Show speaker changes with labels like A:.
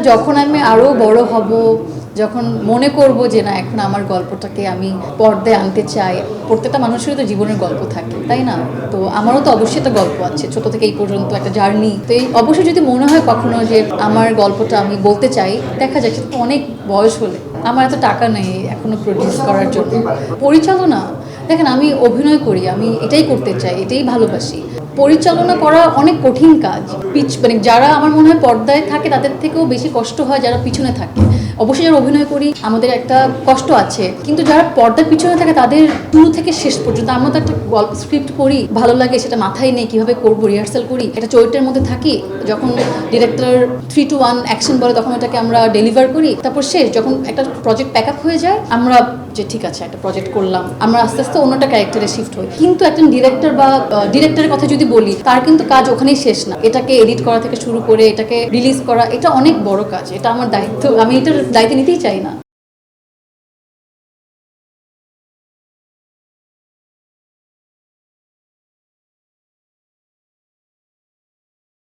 A: যখন আমি আরও বড় হব, যখন মনে করব যে না এখন আমার গল্পটাকে আমি পর্দায় আনতে চাই, প্রত্যেকটা মানুষেরই তো জীবনের গল্প থাকে, তাই না? তো আমারও তো অবশ্যই একটা গল্প আছে, ছোট থেকে এই পর্যন্ত একটা জার্নি। তো এই অবশ্যই যদি মনে হয় কখনো যে আমার গল্পটা আমি বলতে চাই, দেখা যায় সেটা তো অনেক বয়স হলে। আমার এত টাকা নেই এখনো প্রডিউস করার জন্য। পরিচালনা, দেখেন আমি অভিনয় করি, আমি এটাই করতে চাই, এটাই ভালোবাসি। পরিচালনা করা অনেক কঠিন কাজ। মানে যারা আমার মনে হয় পর্দায় থাকে তাদের থেকেও বেশি কষ্ট হয় যারা পিছনে থাকে। অবশ্যই যারা অভিনয় করি আমাদের একটা কষ্ট আছে, কিন্তু যারা পর্দার পিছনে থাকে তাদের শুরু থেকে শেষ পর্যন্ত, আমরা তো একটা গল্প স্ক্রিপ্ট পড়ি, ভালো লাগে, সেটা মাথায় নেই কীভাবে করবো, রিহার্সাল করি, একটা চরিত্রের মধ্যে থাকি, যখন ডিরেক্টর 3 to 1 অ্যাকশন বলে তখন ওটাকে আমরা ডেলিভার করি, তারপর শেষ যখন একটা প্রজেক্ট প্যাক আপ হয়ে যায় আমরা যে ঠিক আছে একটা প্রজেক্ট করলাম, আমরা আস্তে আস্তে অন্যটা ক্যারেক্টারে শিফট হই। কিন্তু একজন ডিরেক্টর বা ডিরেক্টরের কথা যদি বলি, তার কিন্তু কাজ ওখানেই শেষ না। এটাকে এডিট করা থেকে শুরু করে এটাকে রিলিজ করা, এটা অনেক বড় কাজ, এটা আমার দায়িত্ব, আমি এটার দায়িত্ব নিতেই চাই না।